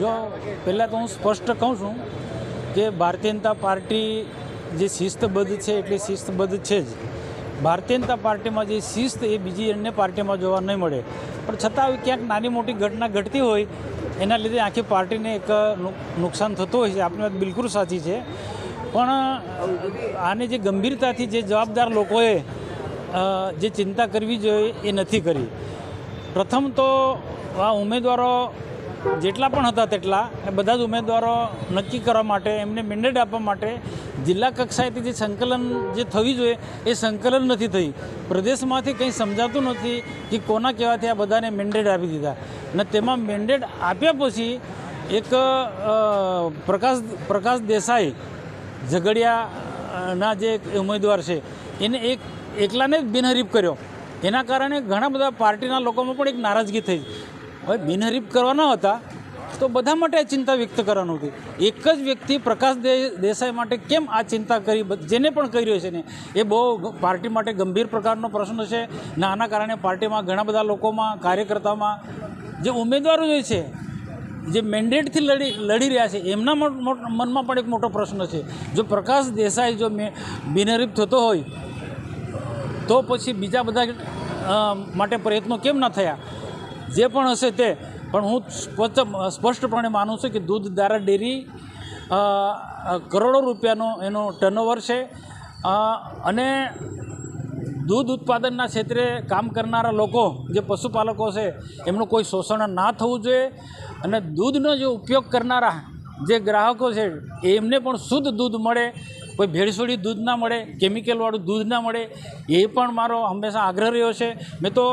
જો પહેલાં તો હું સ્પષ્ટ કહું છું કે ભારતીય જનતા પાર્ટી જે શિસ્તબદ્ધ છે એટલે શિસ્તબદ્ધ છે જ. ભારતીય જનતા પાર્ટીમાં જે શિસ્ત એ બીજી અન્ય પાર્ટીમાં જોવા નહીં મળે, પણ છતાં ક્યાંક નાની મોટી ઘટના ઘટતી હોય એના લીધે આખી પાર્ટીને એક નુકસાન થતું હોય છે. આપણી વાત બિલકુલ સાચી છે, પણ આને જે ગંભીરતાથી જે જવાબદાર લોકોએ જે ચિંતા કરવી જોઈએ એ નથી કરી. પ્રથમ તો આ ઉમેદવારો જેટલા પણ હતા તેટલા એ બધા જ ઉમેદવારો નક્કી કરવા માટે, એમને મેન્ડેટ આપવા માટે જિલ્લા કક્ષાએથી જે સંકલન જે થવી જોઈએ એ સંકલન નથી થઈ. પ્રદેશમાંથી કંઈ સમજાતું નથી કે કોના કહેવાથી આ બધાને મેન્ડેટ આપી દીધા. અને તેમાં મેન્ડેટ આપ્યા પછી એક પ્રકાશ દેસાઈ ઝઘડિયાના જે ઉમેદવાર છે એને એકલાને જ બિનહરીફ કર્યો. એના કારણે ઘણા બધા પાર્ટીના લોકોમાં પણ એક નારાજગી થઈ. હવે બિનહરીફ કરવાના હતા તો બધા માટે આ ચિંતા વ્યક્ત કરવાનું હતી. એક જ વ્યક્તિ પ્રકાશ દેસાઈ માટે કેમ આ ચિંતા કરી, જેને પણ કરી રહ્યો છે ને એ બહુ પાર્ટી માટે ગંભીર પ્રકારનો પ્રશ્ન છે. આના કારણે પાર્ટીમાં ઘણા બધા લોકોમાં, કાર્યકર્તામાં, જે ઉમેદવારો જે છે જે મેન્ડેટથી લડી રહ્યા છે એમના મનમાં પણ એક મોટો પ્રશ્ન છે. જો પ્રકાશ દેસાઈ જો બિનહરીફ થતો હોય તો પછી બીજા બધા માટે પ્રયત્નો કેમ ના થયા? જે પણ હશે તે, પણ હું સ્પષ્ટપણે માનું છું કે દૂધધારા ડેરી કરોડો રૂપિયાનો એનો ટર્નઓવર છે અને દૂધ ઉત્પાદનના ક્ષેત્રે કામ કરનારા લોકો, જે પશુપાલકો છે, એમનું કોઈ શોષણ ના થવું જોઈએ અને દૂધનો જે ઉપયોગ કરનારા જે ગ્રાહકો છે એમને પણ શુદ્ધ દૂધ મળે, કોઈ ભેળસેળી દૂધ ના મળે, કેમિકલવાળું દૂધ ના મળે, એ પણ મારો હંમેશા આગ્રહ રહ્યો છે. મેં તો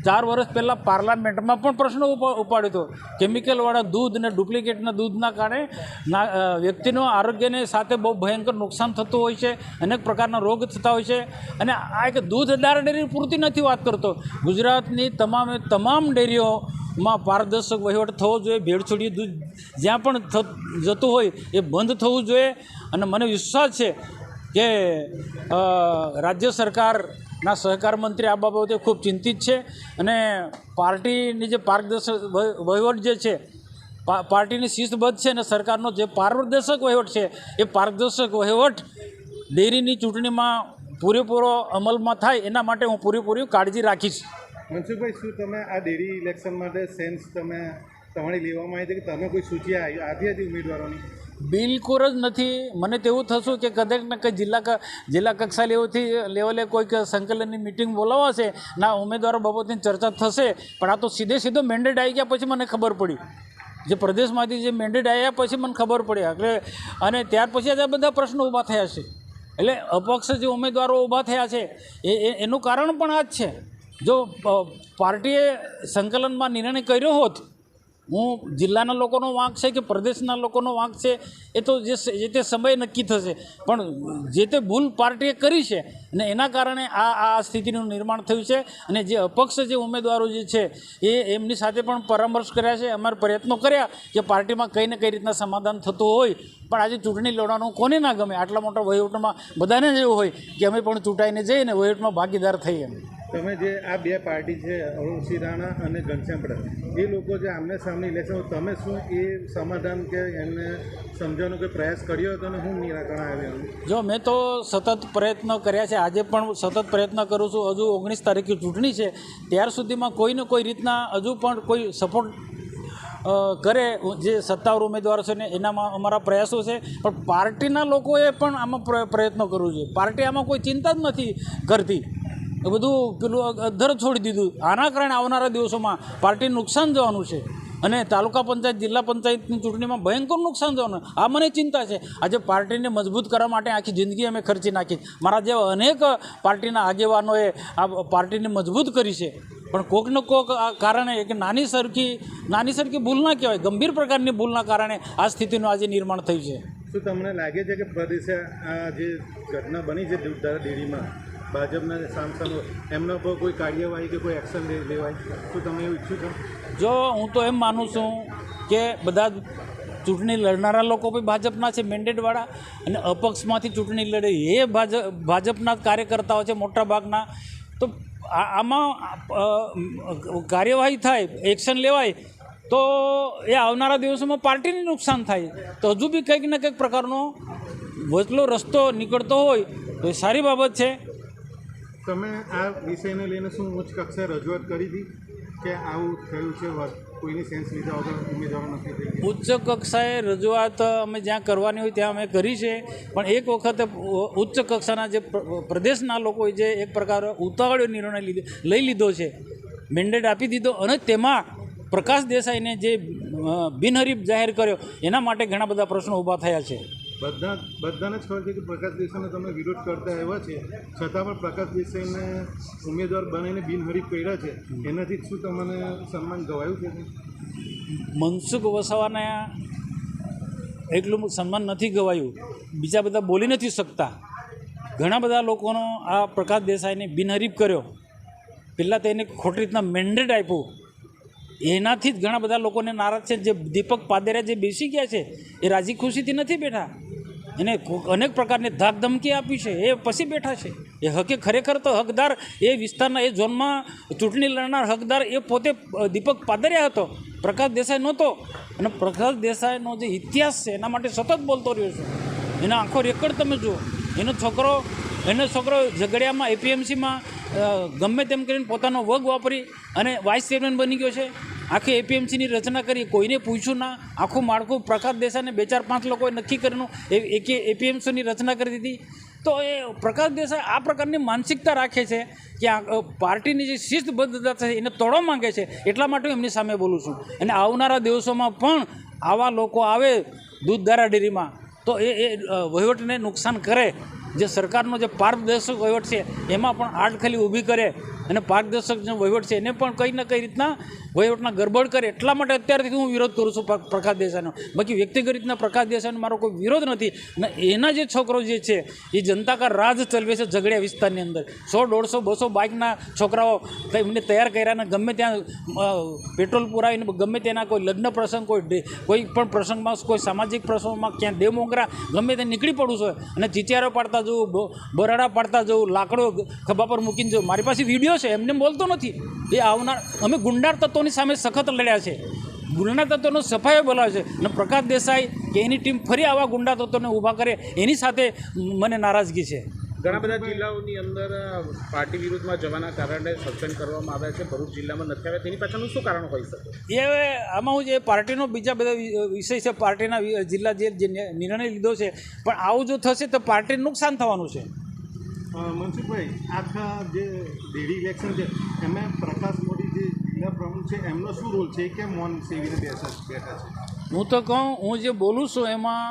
4 વર્ષ પહેલાં પાર્લામેન્ટમાં પણ પ્રશ્ન ઉપાડ્યો હતો. કેમિકલવાળા દૂધ અને ડુપ્લિકેટના દૂધના કારણે વ્યક્તિનો આરોગ્યને સાથે બહુ ભયંકર નુકસાન થતું હોય છે, અનેક પ્રકારના રોગ થતા હોય છે. અને આ એક દૂધધારા ડેરી પૂરતી નથી વાત કરતો. ગુજરાતની તમામ ડેરીઓમાં પારદર્શક વહીવટ થવો જોઈએ. ભેળસેળી દૂધ જ્યાં પણ જતું હોય એ બંધ થવું જોઈએ. અને મને વિશ્વાસ છે કે રાજ્ય સરકારના સહકાર મંત્રી આ બાબતે ખૂબ ચિંતિત છે અને પાર્ટીની જે પારદર્શક વહીવટ જે છે, પાર્ટીની શિસ્તબદ્ધ છે અને સરકારનો જે પારદર્શક વહીવટ છે એ પારદર્શક વહીવટ ડેરીની ચૂંટણીમાં પૂરેપૂરો અમલમાં થાય એના માટે હું પૂરેપૂરી કાળજી રાખીશ. મનસુખભાઈ, શું તમે આ ડેરી ઇલેક્શન માટે સેન્સ તમારી લેવામાં આવી હતી કે તમે કોઈ સૂચિ આપી હતી ઉમેદવારોની? બિલકુલ જ નથી. મને તેવું થશું કે કદાચ ને કંઈ જિલ્લા કક્ષા લેવલે કોઈક સંકલનની મિટિંગ બોલાવાશે, ના ઉમેદવારો બાબતની ચર્ચા થશે, પણ આ તો સીધો મેન્ડેટ આવી ગયા પછી મને ખબર પડી. જે પ્રદેશમાંથી જે મેન્ડેટ આવ્યા પછી મને ખબર પડી એટલે, અને ત્યાર પછી આ બધા પ્રશ્નો ઊભા થયા છે. એટલે અપક્ષ જે ઉમેદવારો ઊભા થયા છે એનું કારણ પણ આ જ છે. જો પાર્ટીએ સંકલનમાં નિર્ણય કર્યો હોત, હું જિલ્લાના લોકોનો વાંક છે કે પ્રદેશના લોકોનો વાંક છે એ તો જે તે સમયે નક્કી થશે, પણ જે તે ભૂલ પાર્ટીએ કરી છે અને એના કારણે આ સ્થિતિનું નિર્માણ થયું છે. અને જે અપક્ષ જે ઉમેદવારો જે છે એમની સાથે પણ પરામર્શ કર્યા છે, અમારે પ્રયત્નો કર્યા કે પાર્ટીમાં કઈ ને કઈ રીતના સમાધાન થતું હોય. પણ આજે ચૂંટણી લડવાનું કોને ના ગમે? આટલા મોટા વહીવટમાં બધાને જ એવું હોય કે અમે પણ ચૂંટાઈને જઈએ ને વહીવટમાં ભાગીદાર થઈએ. તમે જે આ બે પાર્ટી છે, અરુણસિંહ રાણા અને ઘનશ્યામ પટેલ, એ લોકો જે આમને સામને ઇલેક્શન, તમે શું એ સમાધાન કે એમને સમજાવવાનો કોઈ પ્રયાસ કર્યો હતો અને શું નિરાકરણ આવ્યું? જો મેં તો સતત પ્રયત્નો કર્યા છે, આજે પણ સતત પ્રયત્ન કરું છું. હજુ 19 તારીખે ચૂંટણી છે, ત્યાર સુધીમાં કોઈને કોઈ રીતના હજુ પણ કોઈ સપોર્ટ કરે જે સત્તાવાર ઉમેદવારો છે ને એનામાં અમારા પ્રયાસો છે. પણ પાર્ટીના લોકોએ પણ આમાં પ્રયત્નો કરવું જોઈએ. પાર્ટી આમાં કોઈ ચિંતા જ નથી કરતી. એ બધું પેલું અધર છોડી દીધું. આના કારણે આવનારા દિવસોમાં પાર્ટીને નુકસાન જવાનું છે અને તાલુકા પંચાયત, જિલ્લા પંચાયતની ચૂંટણીમાં ભયંકર નુકસાન જવાનું. આ મને ચિંતા છે. આજે પાર્ટીને મજબૂત કરવા માટે આખી જિંદગી અમે ખર્ચી નાખી. મારા જેવા અનેક પાર્ટીના આગેવાનોએ આ પાર્ટીને મજબૂત કરી છે, પણ કોઈકને કોઈક કારણે એક નાની સરખી ભૂલ ના કહેવાય, ગંભીર પ્રકારની ભૂલના કારણે આ સ્થિતિનું આજે નિર્માણ થયું છે. શું તમને લાગે છે કે પ્રદેશે આ જે ઘટના બની છે દૂધધારા ડેરીમાં ભાજપના સાંસદો એમના પર કોઈ કાર્યવાહી કે કોઈ એક્શન લેવાય? શું તમે એવું ઈચ્છો છો? જો હું તો એમ માનું છું કે બધા ચૂંટણી લડનારા લોકો બી ભાજપના છે મેન્ડેટવાળા, અને અપક્ષમાંથી ચૂંટણી લડે એ ભાજપના કાર્યકર્તાઓ છે મોટા ભાગના. તો આમાં કાર્યવાહી થાય, એક્શન લેવાય તો એ આવનારા દિવસોમાં પાર્ટીને નુકસાન થાય. તો હજુ બી કંઈક ને કંઈક પ્રકારનો વચલો રસ્તો નીકળતો હોય તો એ સારી બાબત છે. તમે આ વિષયને લઈને શું ઉચ્ચ કક્ષાએ રજૂઆત કરી હતી કે આવું થયું છે, કોઈની સેન્સ લીધા વગર ઉમેદવારો નથી થઈ ગયા? ઉચ્ચ કક્ષાએ રજૂઆત અમે જ્યાં કરવાની હોય ત્યાં અમે કરી છે, પણ એક વખત ઉચ્ચ કક્ષાના જે પ્રદેશના લોકોએ જે એક પ્રકાર ઉતાવળ્યો નિર્ણય લઈ લીધો છે, મેન્ડેટ આપી દીધો, અને તેમાં પ્રકાશ દેસાઈને જે બિનહરીફ જાહેર કર્યો એના માટે ઘણા બધા પ્રશ્નો ઊભા થયા છે. બધાને જ ખબર છે કે પ્રકાશ દેસાઈનો તમે વિરોધ કરતા એવા છે, છતાં પણ પ્રકાશ દેસાઈને ઉમેદવાર બનાવીને બિનહરીફ કર્યા છે, એનાથી શું તમને સન્માન ગવાયું છે? મનસુખ વસાવાને એટલું સન્માન નથી ગવાયું, બીજા બધા બોલી નથી શકતા. ઘણા બધા લોકોનો આ પ્રકાશ દેસાઈને બિનહરીફ કર્યો, પહેલાં તેને ખોટી રીતના મેન્ડેટ આપ્યું, એનાથી જ ઘણા બધા લોકોને નારાજ છે. જે દીપક પાદેરા જે બેસી ગયા છે એ રાજી ખુશીથી નથી બેઠા, એને અનેક પ્રકારની ધાક ધમકી આપી છે, એ પછી બેઠા છે. એ ખરેખર તો હકદાર એ વિસ્તારના એ ઝોનમાં ચૂંટણી લડનાર હકદાર એ પોતે દીપક પાદરિયા હતો, પ્રકાશ દેસાઈ નહોતો. અને પ્રકાશ દેસાઈનો જે ઇતિહાસ છે એના માટે સતત બોલતો રહ્યો છું. એનો આખો રેકોર્ડ તમે જુઓ. એનો છોકરો ઝઘડિયામાં એપીએમસીમાં ગમે તેમ કરીને પોતાનો વગ વાપરી અને વાઇસ ચેરમેન બની ગયો છે. આખી એપીએમસીની રચના કરી, કોઈને પૂછ્યું ના. આખું માળખું પ્રકાશ દેસાઈને 2-4-5 લોકોએ નક્કી કરેલું એપીએમસીની રચના કરી દીધી. તો એ પ્રકાશ દેસાઈ આ પ્રકારની માનસિકતા રાખે છે કે આ પાર્ટીની જે શિસ્તબદ્ધતા છે એને તોડવા માંગે છે. એટલા માટે હું એમની સામે બોલું છું. અને આવનારા દિવસોમાં પણ આવા લોકો આવે દૂધધારા ડેરીમાં તો એ વહીવટને નુકસાન કરે. જે સરકારનો જે પારદર્શક વહીવટ છે એમાં પણ આડખલી ઊભી કરે, અને પારદર્શક જે વહીવટ છે એને પણ કંઈ ને કઈ રીતના વહીવટના ગરબડ કરે. એટલા માટે અત્યારથી હું વિરોધ કરું છું પ્રકાશ દેસાઈનો. બાકી વ્યક્તિગત રીતના પ્રકાશ દેસાઈનો મારો કોઈ વિરોધ નથી. અને એના જે છોકરો જે છે એ જનતા કા રાજ ચલાવે છે ઝઘડિયા વિસ્તારની અંદર. 100, 150, 200 બાઇકના છોકરાઓ એમને તૈયાર કર્યા અને ગમે ત્યાં પેટ્રોલ પુરાવીને ગમે તેના કોઈ લગ્ન પ્રસંગ, કોઈ પણ પ્રસંગમાં, કોઈ સામાજિક પ્રસંગમાં ક્યાં ડેમોંગરા ગમે ત્યાં નીકળી પડું છું અને ચીચિયારો પાડતા જવું, બરાડા પાડતા જવું, લાકડો ખભા પર મૂકીને જવું. મારી પાસે વિડીયો છે, એમને બોલતો નથી. એ આવનાર અમે ગુંડાર તત્વોની સામે સખત લડ્યા છે, ગુંડા તત્વોનો સફાઈ બોલાવે છે. અને પ્રકાશ દેસાઈ કે એની ટીમ ફરી આવા ગુંડા તત્વોને ઊભા કરે એની સાથે મને નારાજગી છે. ઘણા બધા જિલ્લાઓની અંદર પાર્ટી વિરુદ્ધમાં જવાના કારણે સસ્પેન્ડ કરવામાં આવ્યા છે, ભરૂચ જિલ્લામાં નથી આવ્યા, તેની પાછળનું શું કારણ હોઈ શકે? એ આમાં હું જે પાર્ટીનો બીજા બધા વિષય છે, પાર્ટીના જિલ્લા જે નિર્ણય લીધો છે, પણ આવું જો થશે તો પાર્ટીને નુકસાન થવાનું છે. મનસુખભાઈ, આખા જે ડેરી ઇલેક્શન છે એમાં પ્રકાશ મોદી જે જિલ્લા પ્રમુખ છે એમનો શું રોલ છે કે મૌન સેવીને બેઠા છે? હું તો કહું, હું જે બોલું છું એમાં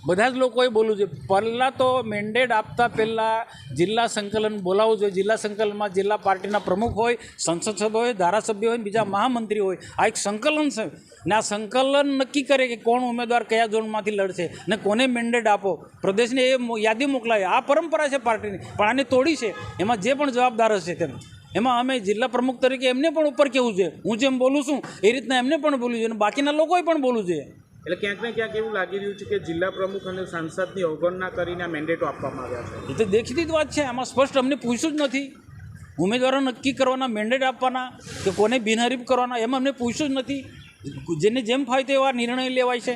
બધા જ લોકોએ બોલવું જોઈએ. પહેલાં તો મેન્ડેટ આપતા પહેલાં જિલ્લા સંકલન બોલાવવું જોઈએ. જિલ્લા સંકલનમાં જિલ્લા પાર્ટીના પ્રમુખ હોય, સંસદ સભ્ય હોય, ધારાસભ્ય હોય, બીજા મહામંત્રી હોય. આ એક સંકલન છે ને આ સંકલન નક્કી કરે કે કોણ ઉમેદવાર કયા ઝોનમાંથી લડશે ને કોને મેન્ડેટ આપો. પ્રદેશને એ યાદી મોકલાવે. આ પરંપરા છે પાર્ટીની, પણ આને તોડી છે. એમાં જે પણ જવાબદાર હશે તેમ એમાં અમે જિલ્લા પ્રમુખ તરીકે એમને પણ ઉપર કહેવું જોઈએ. હું જેમ બોલું છું એ રીતના એમને પણ બોલવું જોઈએ અને બાકીના લોકોએ પણ બોલવું જોઈએ. એટલે ક્યાંક ને ક્યાંક એવું લાગી રહ્યું છે કે જિલ્લા પ્રમુખ અને સાંસદની અવગણના કરીને આ મેન્ડેટો આપવામાં આવ્યા છે. એ તો દેખીતી જ વાત છે. આમાં સ્પષ્ટ અમને પૂછ્યું જ નથી. ઉમેદવારો નક્કી કરવાના, મેન્ડેટ આપવાના કે કોને બિનહરીફ કરવાના, એમાં અમને પૂછ્યું જ નથી. જેને જેમ ફાવે તેવા નિર્ણય લેવાય છે.